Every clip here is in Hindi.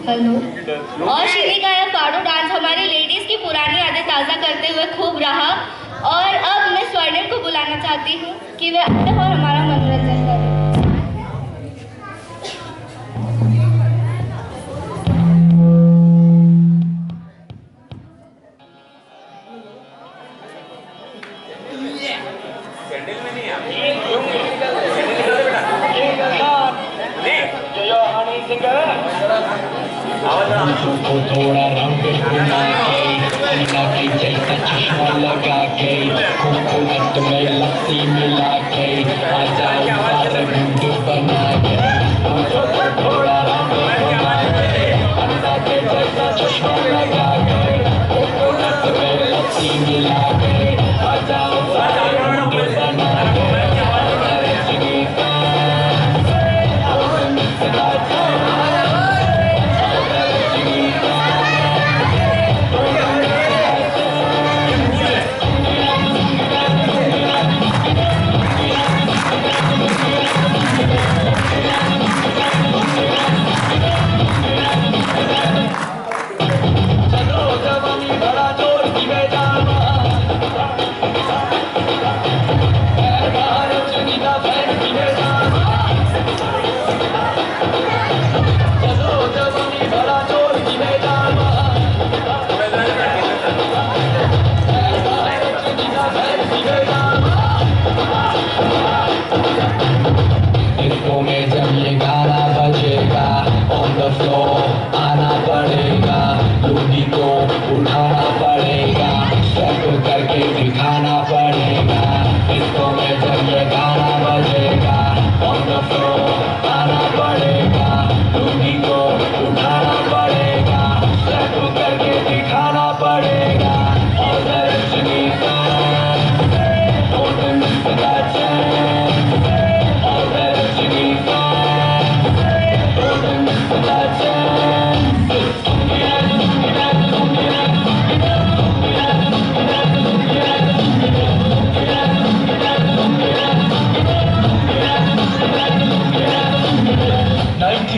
हेलो। और शिनी का यह फाड़ू डांस हमारी लेडीज की पुरानी यादें ताज़ा करते हुए खूब रहा। और अब मैं स्वर्णिम को बुलाना चाहती हूँ कि वे आए और हमारा मनोरंजन करें। को थोड़ा राउंड घुमा के मीना की जैसा चश्मा लगा के कोकोनट में लस्सी मिला के आ जाओ सारे मुंड बना के हमको थोड़ा राउंड घुमा के मीना के जैसा चश्मा लगा के कोकोनट में लस्सी मिला के आ जाओ सारे मुंड बना के आना पड़ेगा, लुंगी को उठाना पड़ेगा, स्टेप करके दिखाना पड़ेगा। इसको में जब ये गाना बजेगा, ऑन द फ्लोर आना पड़ेगा, लुंगी को उठाना पड़ेगा, स्टेप करके दिखाना पड़ेगा। और दर्शनी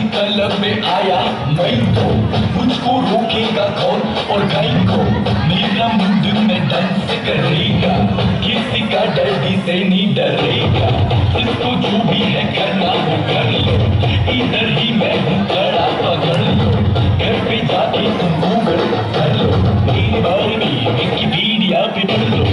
क्लब में आया मैं तो मुझको रोकेगा कौन और कहीं को मेरा मूड में डांस करेगा, किसी का डैडी से नहीं डरेगा। इसको जो भी है करना वो कर लो, इधर ही मैं हूँ खड़ा पकड़ लो, घर पे जाके तुम गूगल कर लो, मेरे बारे में विकिपीडिया पे पढ़ लो।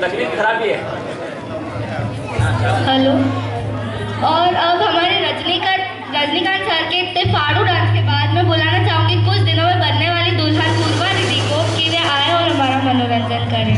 तकनीक खराबी है। हेलो। और अब हमारे रजनीकांत सर के इतने फाड़ू डांस के बाद मैं बुलाना चाहूंगी कुछ दिनों में बनने वाली दुल्हन पूर्वा दीदी को कि वे आए और हमारा मनोरंजन करें।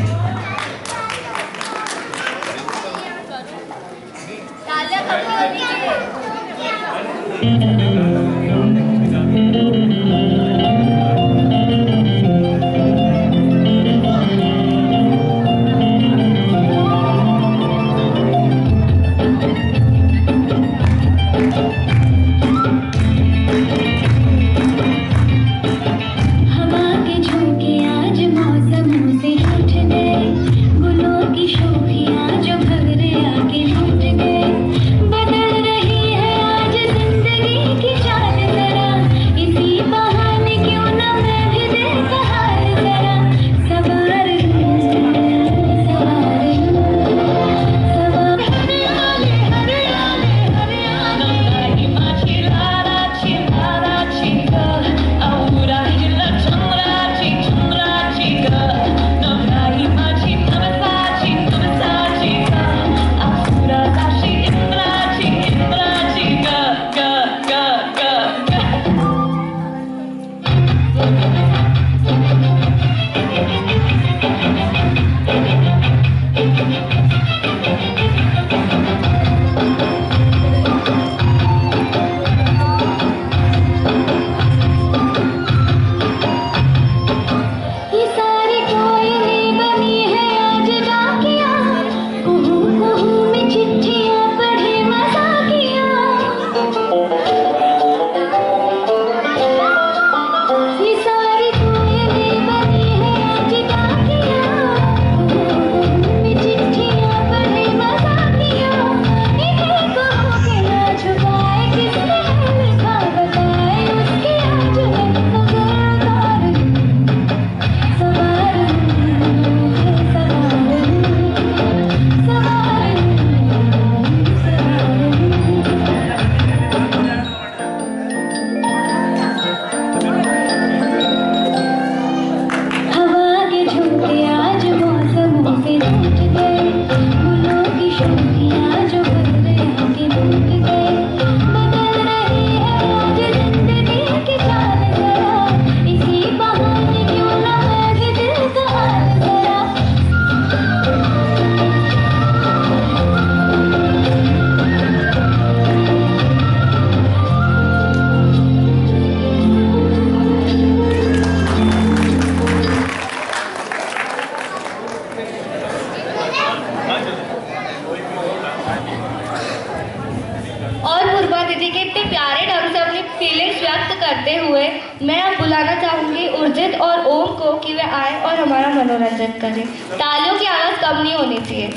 बुलाना चाहूंगी उर्जित और ओम को कि वे आए और हमारा मनोरंजन करें। तालियों की आवाज़ कम नहीं होनी चाहिए।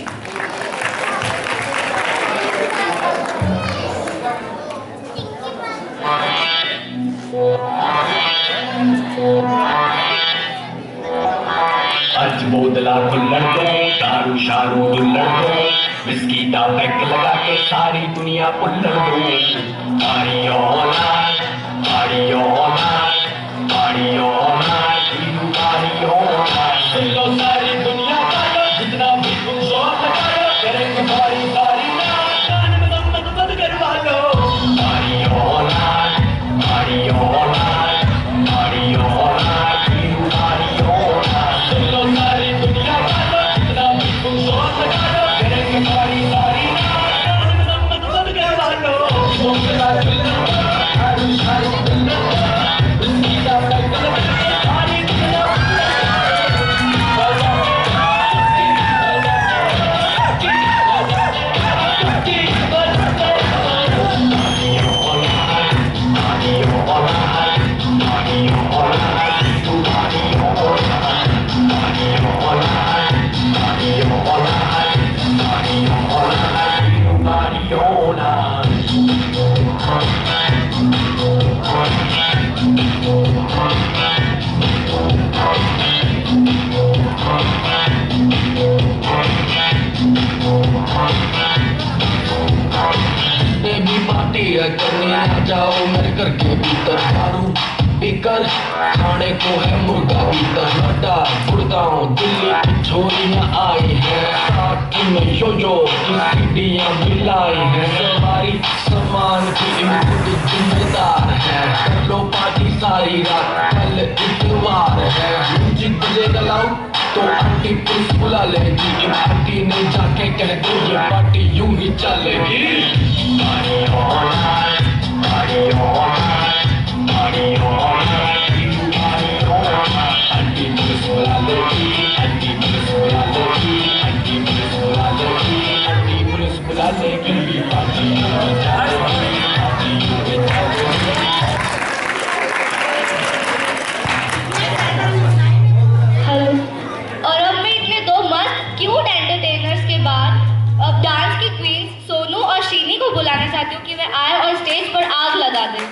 अज बोतला खुल्लड़ दो, दारू शारू दुल्लड़ दो, विस्की का पैक लगा के सारी दुनिया पुल्लड़ दो। Party all night, party all night, party all night, party all night. सुन लो सारी दुनिया का जितना भी तुम शौक लगाओ, करेंगे सारी सारी रात, गाने में दम मत करवा लो। Party all night, party all night, party all night, party all night. सुन लो सारी दुनिया का जितना भी तुम शौक लगाओ, करेंगे सारी सारी रात, गाने में दम मत करवा लो। बोतला खुल्लड़ दो, दारू शारू दुल्लड़ दो, विस्की का पैक लगा के सारी दुनिया बेबी पार्टी है करने आ जाओ मेरे घर के भीतर। दारू पीकर खाने को है मुर्गा भीतर। हटा गुड़गांव दिल्ली की छोरियां आई है, साथ में यो की सीढ़ियां मिलाई है। सवारी सामान की इनपुट जिम्मेदार है, कर लो पार्टी सारी रात, कल इतवार है। म्यूजिक बजेगा लाउड तो आंटी पुलिस बुला लेगी, इन आंटी ने जाके कह दो ये पार्टी यूं ही चलेगी। Party all night, party all night, party all night, party all night. Aunty police बुला लेगी, आंटी पुलिस बुला लेगी, आंटी पुलिस बुला लेगी, आंटी पुलिस बुला लेगी। पार्टी यूं ही चलेगी, पार्टी यूं ही चलेगी। हेलो। और अब मैं इतने दो मस्त क्यूट एंटरटेनर्स के बाद अब डांस की क्वींस सोनू और शीनी को बुलाना चाहती हूँ कि वे आए और स्टेज पर आग लगा दें।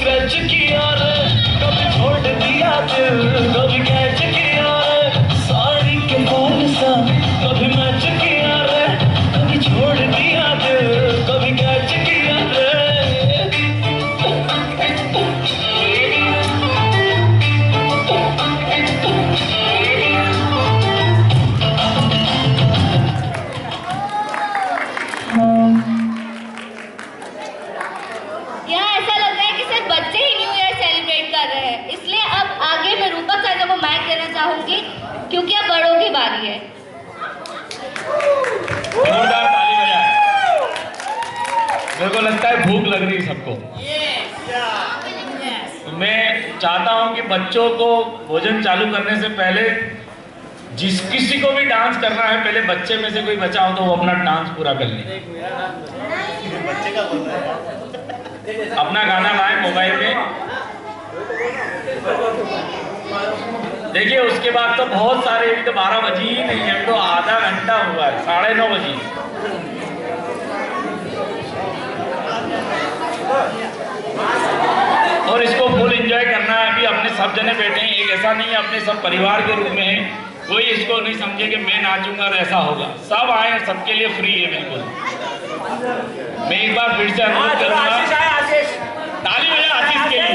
स्क्रैच किया रे, कभी छोड़ दिया दिल, कभी कैच किया रे, साड़ी के फॉल सा कभी मैच किया रे, कभी छोड़ दिया दिल, कभी कैच किया रे। यहाँ ऐसा लग रहा है कि सिर्फ बच्चे ही न्यू ईयर सेलिब्रेट कर रहे हैं, इसलिए अब आगे मैं रूपक चाचा को माइक देना चाहूंगी क्योंकि अब बड़ों की बारी है। जोरदार ताली बजाएं। मेरे को लगता है भूख लग रही है सबको। तो मैं चाहता हूं कि बच्चों को भोजन चालू करने से पहले जिस किसी को भी डांस करना है, पहले बच्चे में से कोई बचा हो तो वो अपना डांस पूरा कर ले। अपना गाना लाए मोबाइल में। देखिए उसके बाद तो बहुत सारे, अभी तो 12 बजी ही नहीं है, तो आधा घंटा हुआ है, 9:30 बजी। और इसको फुल एंजॉय करना है। अभी अपने सब जने बैठे हैं, एक ऐसा नहीं है अपने सब परिवार के रूप में है, कोई इसको नहीं समझे कि मैं नाचूंगा और ऐसा होगा। सब आए, सबके लिए फ्री है बिल्कुल। मैं एक बार फिर से अनुरोध करूंगा, ताली बजा आशीष के लिए।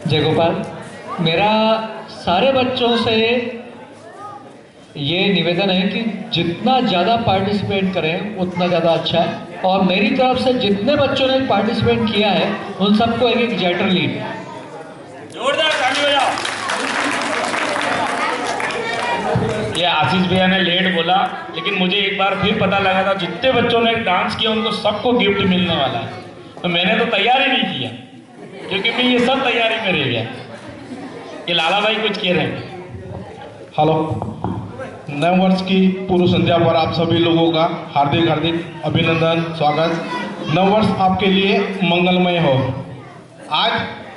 जय गोपाल। मेरा सारे बच्चों से ये निवेदन है कि जितना ज़्यादा पार्टिसिपेट करें उतना ज़्यादा अच्छा है, और मेरी तरफ से जितने बच्चों ने पार्टिसिपेट किया है उन सबको एक एक जेटर लीड। जोरदार ताली बजाओ। ये आशीष भैया ने लेट बोला, लेकिन मुझे एक बार फिर पता लगा था जितने बच्चों ने डांस किया उनको सबको गिफ्ट मिलने वाला है। तो मैंने तो तैयारी नहीं किया क्योंकि मैं ये सब तैयारी में रह गया। ये लाला भाई कुछ कह रहे हैं। हेलो, नए वर्ष की पूर्व संध्या पर आप सभी लोगों का हार्दिक हार्दिक अभिनंदन, स्वागत। नव वर्ष आपके लिए मंगलमय हो। आज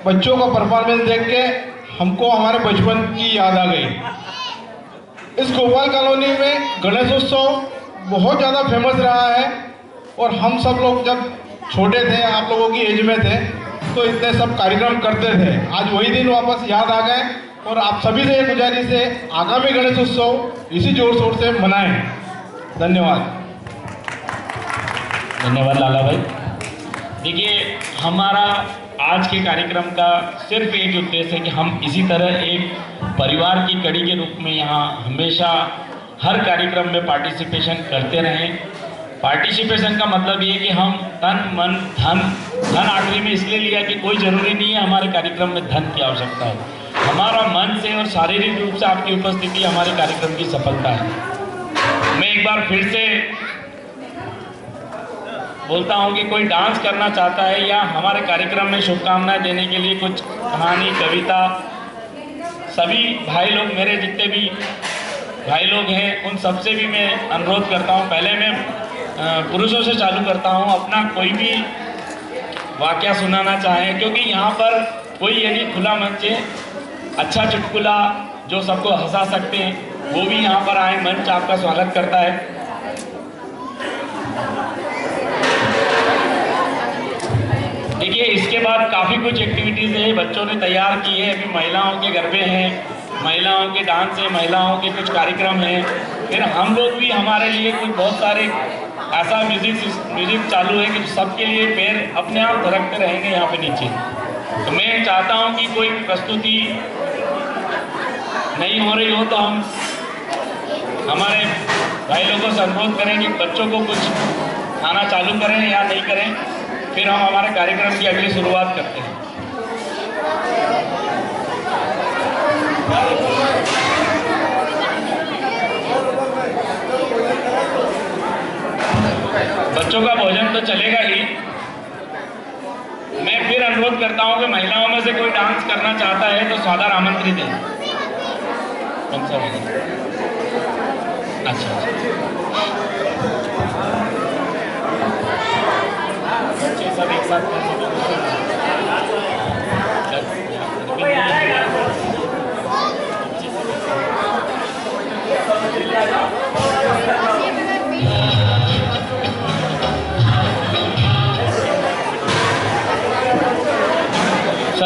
बच्चों का परफॉर्मेंस देख के हमको हमारे बचपन की याद आ गई। इस गोपाल कॉलोनी में गणेशोत्सव बहुत ज़्यादा फेमस रहा है, और हम सब लोग जब छोटे थे, आप लोगों की एज में थे, तो इतने सब कार्यक्रम करते थे। आज वही दिन वापस याद आ गए, और आप सभी से गुजारिश है आगामी गणेशोत्सव इसी जोर शोर से मनाएं। धन्यवाद। धन्यवाद लाला भाई। देखिए हमारा आज के कार्यक्रम का सिर्फ एक उद्देश्य है कि हम इसी तरह एक परिवार की कड़ी के रूप में यहाँ हमेशा हर कार्यक्रम में पार्टिसिपेशन करते रहें। पार्टिसिपेशन का मतलब ये कि हम तन मन धन आखिरी में इसलिए लिया कि कोई ज़रूरी नहीं है हमारे कार्यक्रम में धन की आवश्यकता है। हमारा मन से और शारीरिक रूप से आपकी उपस्थिति हमारे कार्यक्रम की सफलता है। मैं एक बार फिर से बोलता हूं कि कोई डांस करना चाहता है या हमारे कार्यक्रम में शुभकामनाएं देने के लिए कुछ कहानी, कविता, सभी भाई लोग, मेरे जितने भी भाई लोग हैं उन सबसे भी मैं अनुरोध करता हूं। पहले मैं पुरुषों से चालू करता हूं। अपना कोई भी वाकया सुनाना चाहें, क्योंकि यहाँ पर कोई यदि खुला मंच है, अच्छा चुटकुला जो सबको हंसा सकते हैं वो भी यहाँ पर आए, मंच आपका स्वागत करता है। देखिए इसके बाद काफ़ी कुछ एक्टिविटीज़ है बच्चों ने तैयार की है। अभी महिलाओं के गरबे हैं, महिलाओं के डांस है, महिलाओं के कुछ कार्यक्रम हैं। फिर हम लोग भी, हमारे लिए कुछ बहुत सारे ऐसा म्यूजिक चालू है कि सबके लिए पैर अपने आप धड़कते रहेंगे यहाँ पे नीचे। तो मैं चाहता हूँ कि कोई प्रस्तुति नहीं हो रही हो तो हम हमारे भाई लोगों से अनुरोध करें कि बच्चों को कुछ खाना चालू करें या नहीं करें, फिर हम हमारे कार्यक्रम की अगली शुरुआत करते हैं। बच्चों का भोजन तो चलेगा ही। मैं फिर अनुरोध करता हूं कि महिलाओं में से कोई डांस करना चाहता है तो सादर आमंत्रित है। कौन सा भोजन? अच्छा बच्चे सब एक साथ कर सकते हैं।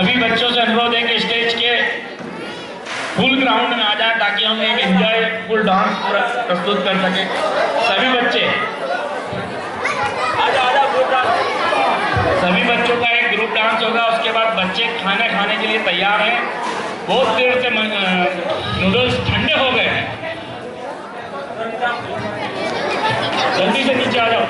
सभी बच्चों से अनुरोध है कि स्टेज के फुल ग्राउंड में आ जाए ताकि हम एक एंजॉय फुल डांस प्रस्तुत कर सकें। सभी बच्चे सभी बच्चों का एक ग्रुप डांस होगा, उसके बाद बच्चे खाना खाने के लिए तैयार हैं। बहुत देर से नूडल्स ठंडे हो गए हैं, जल्दी से नीचे आ जाओ।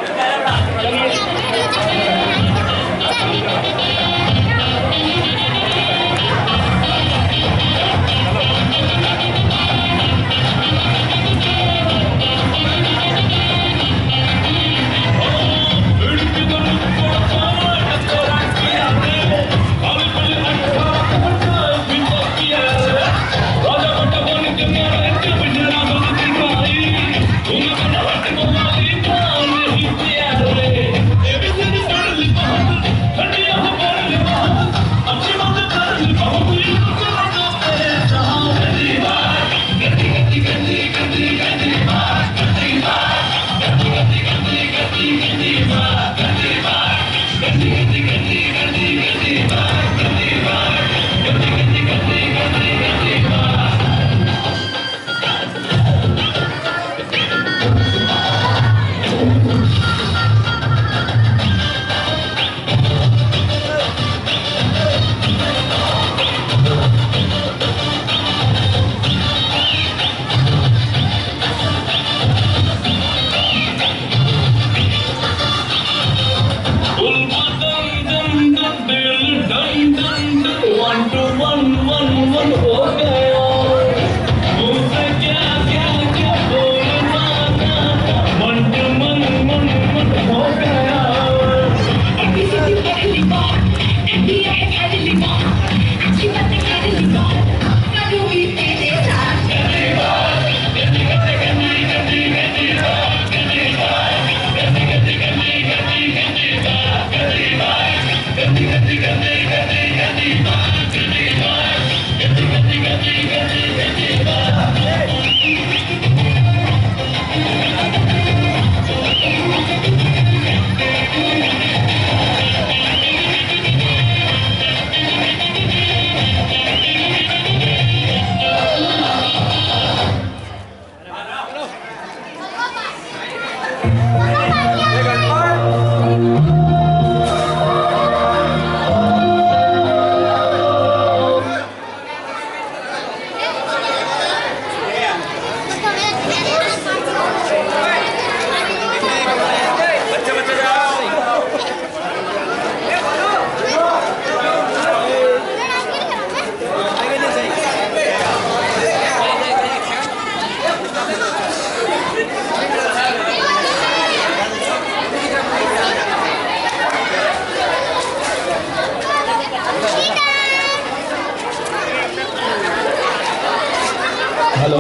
हेलो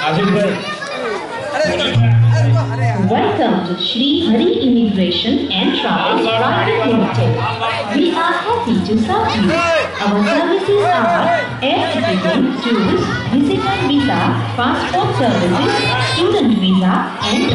आसिफ भाई। Welcome to Shri Hari Immigration and Travel Private Limited. We are happy to serve you. Our services are air ticketing, tours, visitor visa, passport services, student visa, and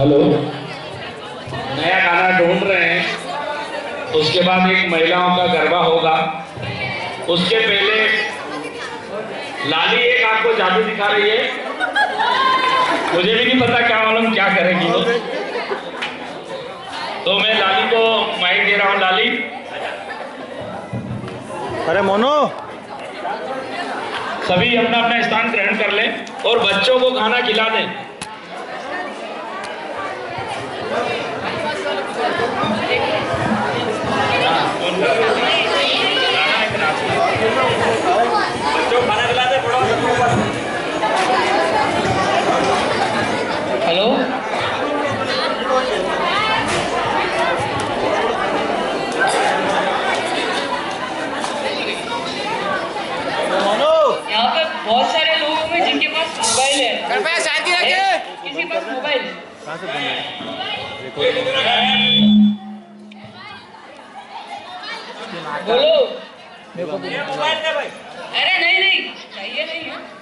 hello, नया गाना ढूंढ रहे हैं, उसके बाद एक महिलाओं का गरबा होगा, उसके पहले लाली एक आपको जादू दिखा रही है, मुझे भी नहीं पता क्या मालूम क्या करेगी वो। तो मैं लाली को माइक दे रहा हूँ। लाली, अरे मोनो, सभी अपना अपना स्थान ग्रहण कर लें और बच्चों को खाना खिला दें। बच्चों को खाना खिला दें। हेलो, यहाँ पे बहुत सारे लोग होंगे जिनके पास मोबाइल है। कृपया शांति रखिए। किसी पास मोबाइल बोलो। अरे नहीं चाहिए नहीं है।